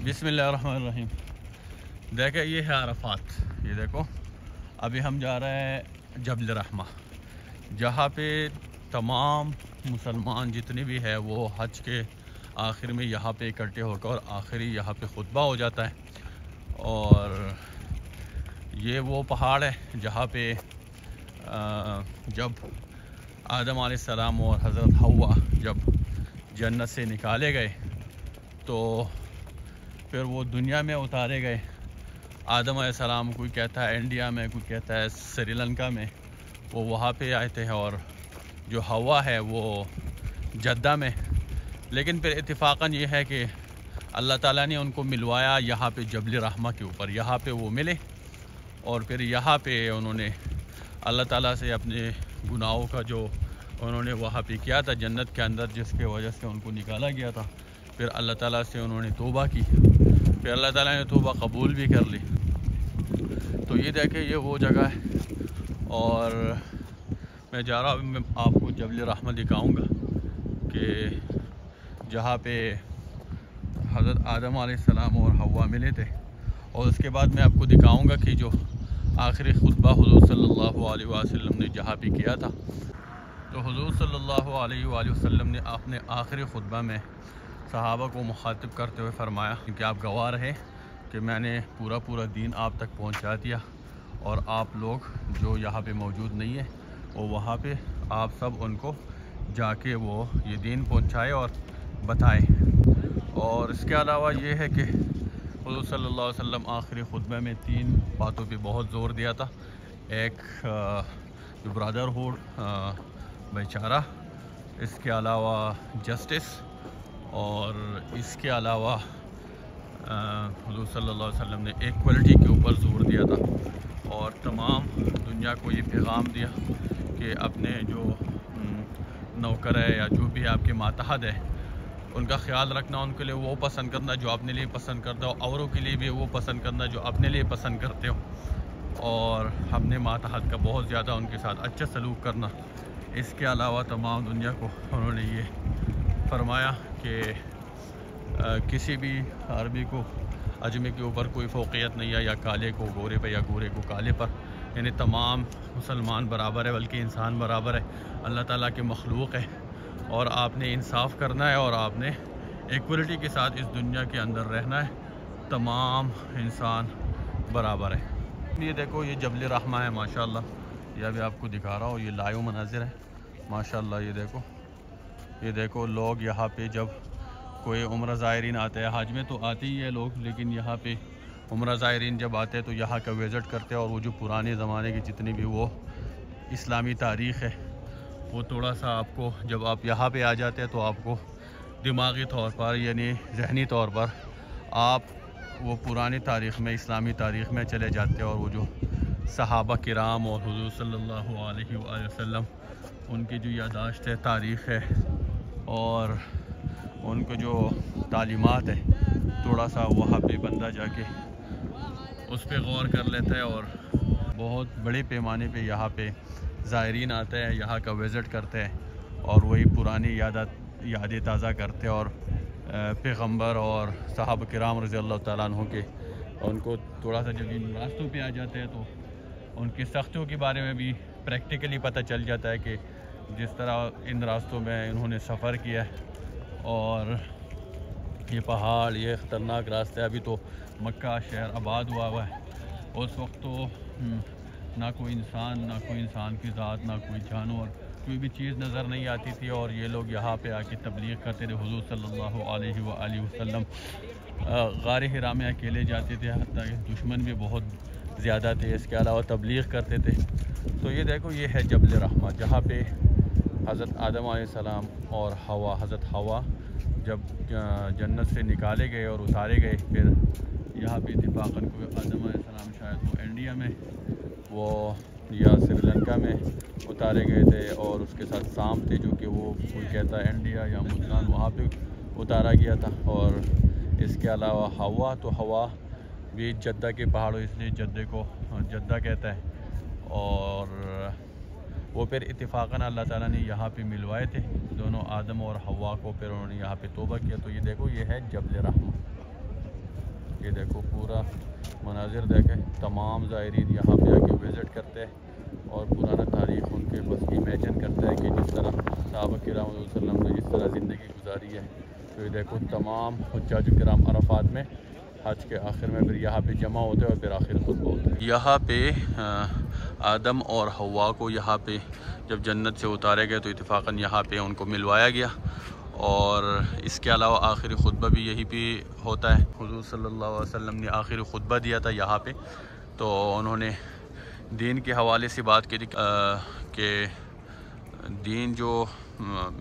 बिस्मिल्लाहिर्रहमानिर्रहीम। देखे ये है अरफात। ये देखो अभी हम जा रहे हैं जबल रहमा, जहाँ पे तमाम मुसलमान जितने भी है वो हज के आखिर में यहाँ पे इकट्ठे होकर और आखिरी यहाँ पे खुतबा हो जाता है। और ये वो पहाड़ है जहाँ पे जब आदम अलैहिस्सलाम और हज़रत हव्वा जब जन्नत से निकाले गए तो फिर वो दुनिया में उतारे गए। आदम अलैहिस्सलाम कोई कहता है इंडिया में, कोई कहता है श्रीलंका में, वो वहाँ पे आए थे, और जो हवा है वो जद्दा में। लेकिन फिर इत्तेफाकन ये है कि अल्लाह ताला ने उनको मिलवाया यहाँ पे जबल रहमा के ऊपर। यहाँ पे वो मिले और फिर यहाँ पे उन्होंने अल्लाह ताला से अपने गुनाहों का जो उन्होंने वहाँ पे किया था जन्नत के अंदर, जिसके वजह से उनको निकाला गया था, फिर अल्लाह ताला से उन्होंने तौबा की, फिर अल्लाह ताला ने तौबा कबूल भी कर ली। तो ये देखे ये वो जगह है और मैं जा रहा हूँ। मैं आपको जबल रहमा दिखाऊंगा कि जहाँ पे हज़रत आदम अलैहिस्सलाम और हव्वा मिले थे, और उसके बाद मैं आपको दिखाऊंगा कि जो आखिरी खुतबा हुज़ूर सल्लल्लाहु अलैहि वसल्लम ने जहाँ पे किया था। तो हुज़ूर सल्लल्लाहु अलैहि वसल्लम ने अपने आखिरी खुतबा में सहाबा को मुखातिब करते हुए फरमाया कि आप गवाह रहे कि मैंने पूरा दीन आप तक पहुंचा दिया, और आप लोग जो यहाँ पे मौजूद नहीं है वो वहाँ पे आप सब उनको जाके वो ये दीन पहुँचाए और बताएं। और इसके अलावा ये है कि हुज़ूर सल्लल्लाहु अलैहि वसल्लम आखिरी खुतबे में 3 बातों पे बहुत ज़ोर दिया था। एक जो ब्रदरहुड, भाईचारा, इसके अलावा जस्टिस, और इसके अलावा हुज़ूर सल्लल्लाहु अलैहि वसल्लम ने इक्वलिटी के ऊपर ज़ोर दिया था। और तमाम दुनिया को ये पैगाम दिया कि अपने जो नौकर है या जो भी आपके मातहत है उनका ख्याल रखना, उनके लिए वो पसंद करना जो अपने लिए पसंद करते हो, औरों के लिए भी वो पसंद करना जो अपने लिए पसंद करते हो, और अपने मातहत का बहुत ज़्यादा उनके साथ अच्छा सलूक करना। इसके अलावा तमाम दुनिया को उन्होंने ये फरमाया कि किसी भी अरबी को अजमी के ऊपर कोई फ़ौक़ियत नहीं है, या काले को गोरे पर या गोरे को काले पर, यानी तमाम मुसलमान बराबर है, बल्कि इंसान बराबर है, अल्लाह ताला के मखलूक है, और आपने इंसाफ करना है और आपने इक्वलिटी के साथ इस दुनिया के अंदर रहना है। तमाम इंसान बराबर है। ये देखो ये जबल रहमा है माशाल्लाह, यह भी आपको दिखा रहा हूँ, ये लाइव मनाजिर है माशाल्लाह। ये देखो लोग यहाँ पे जब कोई उम्रा ज़ायरीन आते हैं, हज में तो आते ही है लोग, लेकिन यहाँ पे उम्रा ज़ायरीन जब आते हैं तो यहाँ का विज़िट करते हैं, और वो जो पुराने ज़माने की जितनी भी वो इस्लामी तारीख़ है वो थोड़ा सा आपको, जब आप यहाँ पे आ जाते हैं तो आपको दिमागी तौर पर यानी ज़हनी तौर पर आप वो पुरानी तारीख़ में, इस्लामी तारीख़ में चले जाते हैं, और वो जो सहाबा किराम और हुज़ूर सल्लल्लाहु अलैहि वसल्लम उनकी जो यादाश्त है, तारीख़ है, और उनको जो तालीमात है, थोड़ा सा वहाँ पे बंदा जाके उस पर गौर कर लेता है। और बहुत बड़े पैमाने पे यहाँ पे ज़ायरीन आते हैं, यहाँ का विज़िट करते हैं, और वही पुरानी यादें ताज़ा करते हैं, और पैगम्बर और सहाबा किराम रज़ी अल्लाह ताला अन्हु के उनको थोड़ा सा जब इन रास्तों पे आ जाते हैं तो उनकी सख्तियों के बारे में भी प्रैक्टिकली पता चल जाता है कि जिस तरह इन रास्तों में इन्होंने सफ़र किया है, और ये पहाड़, ये ख़तरनाक रास्ते। अभी तो मक्का शहर आबाद हुआ है, उस वक्त तो ना कोई इंसान की ज़ात, ना कोई जानवर, कोई भी चीज़ नज़र नहीं आती थी, और ये लोग यहाँ पे आके तबलीग करते थे। हुज़ूर सल्लल्लाहु अलैहि वसल्लम गार हिरा में अकेले जाते थे, हत्ता कि दुश्मन भी बहुत ज़्यादा थे, इसके अलावा तबलीग करते थे। तो ये देखो ये है जबल रहमा, जहाँ पे हज़रत आदम अलैहिस्सलाम और हज़रत हव्वा जब जन्नत से निकाले गए और उतारे गए, फिर यहाँ पे इत्तेफाकन कोई आदम अलैहिस्सलाम शायद वो इंडिया में वो या श्रीलंका में उतारे गए थे, और उसके साथ साम थे जो कि वो कोई कहता है इंडिया या मुल्तान, वहाँ पे उतारा गया था। और इसके अलावा हव्वा, तो हव्वा भी जद्दा के पहाड़ों, इसलिए जद्दे को जद्दा कहता है। और वो फिर इत्तेफाकन अल्लाह ताला ने यहाँ पे मिलवाए थे दोनों आदम और हवा को, फिर उन्होंने यहाँ पे तौबा किया। तो ये देखो, ये है जबल रहमा। ये देखो पूरा मनाजिर देखें, तमाम ज़ायरीन यहाँ पे आके विज़िट करते हैं और पुराना तारीख़ उनके बस इमेजिन करता है कि जिस तरह सहाबा किराम वसल्लम ने जिस तरह ज़िंदगी गुजारी है। तो ये देखो, तमाम हुज्जाज किराम अरफात में हज के आखिर में फिर यहाँ पे जमा होते हैं और फिर आखिर खुतबा होता है। यहाँ पे आदम और हवा को यहाँ पे जब जन्नत से उतारे गए तो इत्तेफाकन यहाँ पे उनको मिलवाया गया। और इसके अलावा आखिरी खुतबा भी यहीं पे होता है। हुज़ूर सल्लल्लाहु अलैहि वसल्लम ने आखिरी खुतबा दिया था यहाँ पे। तो उन्होंने दीन के हवाले से बात की थी कि दीन जो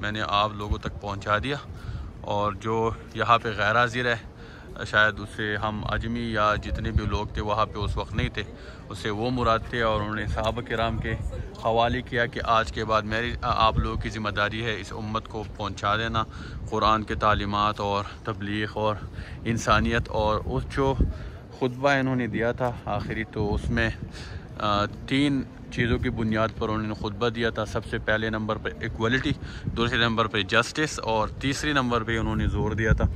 मैंने आप लोगों तक पहुँचा दिया, और जो यहाँ पे गैर हाज़िर है शायद उससे हम अजमी या जितने भी लोग थे वहाँ पे उस वक्त नहीं थे, उससे वो मुराद थे। और उन्होंने सहाबा किराम के हवाले किया कि आज के बाद मेरी आप लोगों की ज़िम्मेदारी है इस उम्मत को पहुँचा देना कुरान के तालीमात और तबलीग और इंसानियत। और उस जो खुतबा इन्होंने दिया था आखिरी, तो उसमें 3 चीज़ों की बुनियाद पर उन्होंने खुतबा दिया था। सबसे पहले नंबर पर इक्वलिटी, दूसरे नंबर पर जस्टिस, और तीसरे नंबर पे उन्होंने जोर दिया था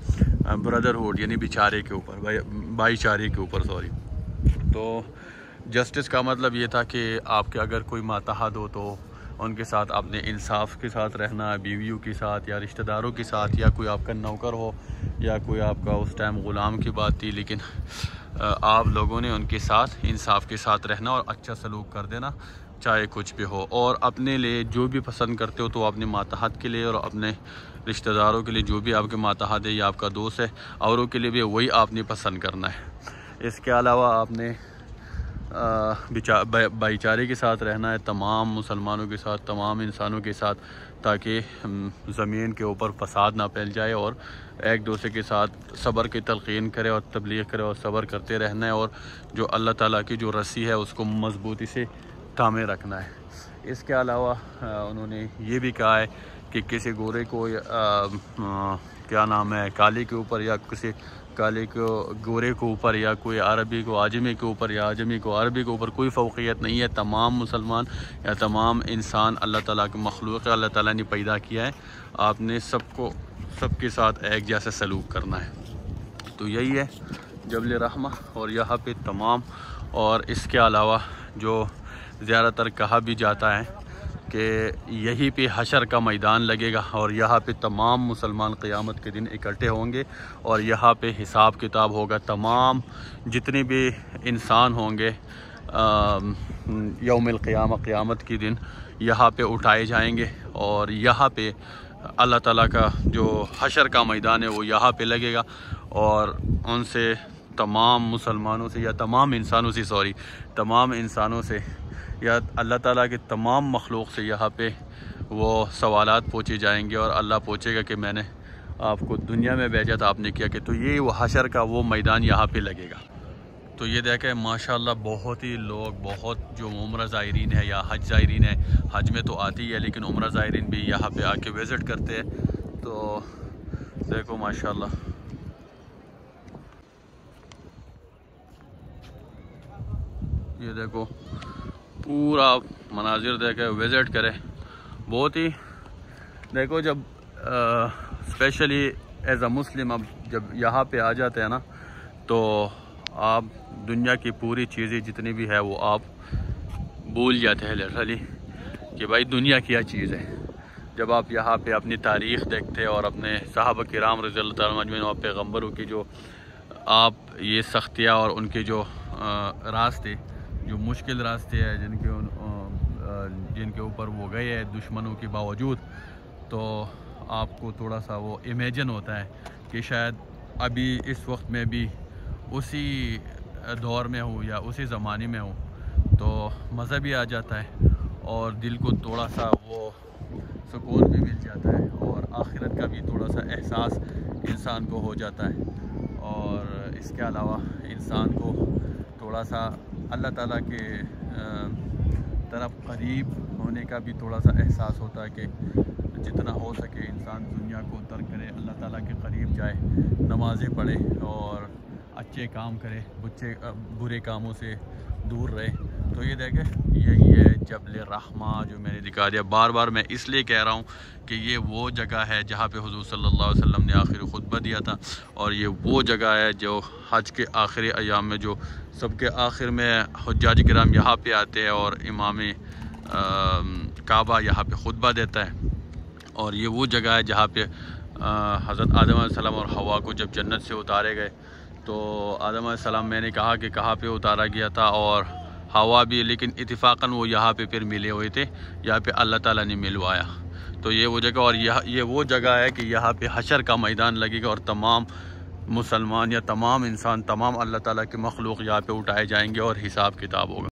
ब्रदरहुड यानी भाईचारे के ऊपर, भाईचारे के ऊपर सॉरी। तो जस्टिस का मतलब ये था कि आपके अगर कोई मातहत हो तो उनके साथ आपने इंसाफ के साथ रहना, बीवियों के साथ या रिश्तेदारों के साथ, या कोई आपका नौकर हो या कोई आपका उस टाइम ग़ुलाम की बात थी, लेकिन आप लोगों ने उनके साथ इंसाफ के साथ रहना और अच्छा सलूक कर देना चाहे कुछ भी हो। और अपने लिए जो भी पसंद करते हो तो अपने मातहत के लिए और अपने रिश्तेदारों के लिए जो भी आपके मातहत है या आपका दोस्त है औरों के लिए भी वही आपने पसंद करना है। इसके अलावा आपने भाईचारे के साथ रहना है तमाम मुसलमानों के साथ, तमाम इंसानों के साथ, ताकि ज़मीन के ऊपर फसाद ना फैल जाए, और एक दूसरे के साथ सब्र की तलक़ीन करे और तबलीग करे और सब्र करते रहना है, और जो अल्लाह ताला की जो रस्सी है उसको मजबूती से थामे रखना है। इसके अलावा उन्होंने ये भी कहा है कि किसी गोरे को क्या नाम है काले के ऊपर, या किसी काले को गोरे के ऊपर, या कोई अरबी को आजमी के ऊपर या आजमी को अरबी के ऊपर कोई फ़ौक़ियत नहीं है। तमाम मुसलमान या तमाम इंसान अल्लाह ताला के मखलूक़ है, अल्लाह ताला ने पैदा किया है। आपने सबके साथ एक जैसा सलूक करना है। तो यही है जबल रहमा। और यहाँ पे तमाम, और इसके अलावा जो ज़्यादातर कहा भी जाता है कि यहीं पे हशर का मैदान लगेगा और यहाँ पे तमाम मुसलमान क़यामत के दिन इकट्ठे होंगे और यहाँ पे हिसाब किताब होगा। तमाम जितने भी इंसान होंगे यौमिल क़ियामत, क़यामत के दिन यहाँ पे उठाए जाएंगे और यहाँ पे अल्लाह ताला का जो हशर का मैदान है वो यहाँ पे लगेगा। और उनसे तमाम मुसलमानों से या तमाम इंसानों से या अल्लाह ताला के तमाम मखलूक से यहाँ पे वो सवालात पूछे जाएंगे और अल्लाह पूछेगा कि मैंने आपको दुनिया में भेजा था, आपने किया कि। तो ये वो हशर का वो मैदान यहाँ पे लगेगा। तो ये देखें माशाल्लाह बहुत ही लोग, बहुत जो उम्रा ज़ायरीन है या हज ज़ायरीन है, हज में तो आती ही है लेकिन उम्रा ज़ायरीन भी यहाँ पे आके विज़िट करते हैं। तो देखो माशाल्लाह ये देखो पूरा मनाजिर देखे, विज़िट करें। बहुत ही देखो जब स्पेशली एज अ मुस्लिम अब जब यहाँ पे आ जाते हैं ना तो आप दुनिया की पूरी चीज़ें जितनी भी है वो आप भूल जाते हैं लिटरली कि भाई दुनिया क्या चीज़ है। जब आप यहाँ पे अपनी तारीख़ देखते हैं और अपने सहाबा किराम रज़ियल्लाहु तआला अजमईन और पैगम्बरों की जो आप ये सख्तियाँ और उनके जो रास्ते, जो मुश्किल रास्ते हैं जिनके ऊपर वो गए हैं दुश्मनों के बावजूद, तो आपको थोड़ा सा वो इमेजिन होता है कि शायद अभी इस वक्त में भी उसी दौर में हूँ या उसी ज़माने में हूँ। तो मज़ा भी आ जाता है और दिल को थोड़ा सा वो सुकून भी मिल जाता है और आखिरत का भी थोड़ा सा एहसास इंसान को हो जाता है। और इसके अलावा इंसान को थोड़ा सा अल्लाह ताला के तरफ करीब होने का भी थोड़ा सा एहसास होता है कि जितना हो सके इंसान दुनिया को तर्क करे, अल्लाह ताला के करीब जाए, नमाज़ें पढ़े और अच्छे काम करे, बुरे कामों से दूर रहे। तो ये देखें, यही है जबल रहमा जो मैंने दिखा दिया। बार बार मैं इसलिए कह रहा हूँ कि ये वो जगह है जहाँ पे हुज़ूर सल्लल्लाहु अलैहि वसल्लम ने आखिरी खुतबा दिया था, और ये वो जगह है जो हज के आखिरी अयाम में जो सबके आखिर में हुज्जाज किराम यहाँ पे आते हैं और इमाम काबा यहाँ पे खुतबा देता है। और ये वो जगह है जहाँ पे हज़रत आदम अलैहिस्सलाम और हवा को जब जन्नत से उतारे गए, तो आदम अलैहिस्सलाम मैंने कहा कि कहाँ पे उतारा गया था, और हवा भी, लेकिन इत्तिफाकन वो यहाँ पे फिर मिले हुए थे, यहाँ पे अल्लाह ताला ने मिलवाया। तो ये वो जगह, और ये वो जगह है कि यहाँ पे हशर का मैदान लगेगा और तमाम मुसलमान या तमाम इंसान, तमाम अल्लाह ताला के मखलूक यहाँ पे उठाए जाएंगे और हिसाब किताब होगा।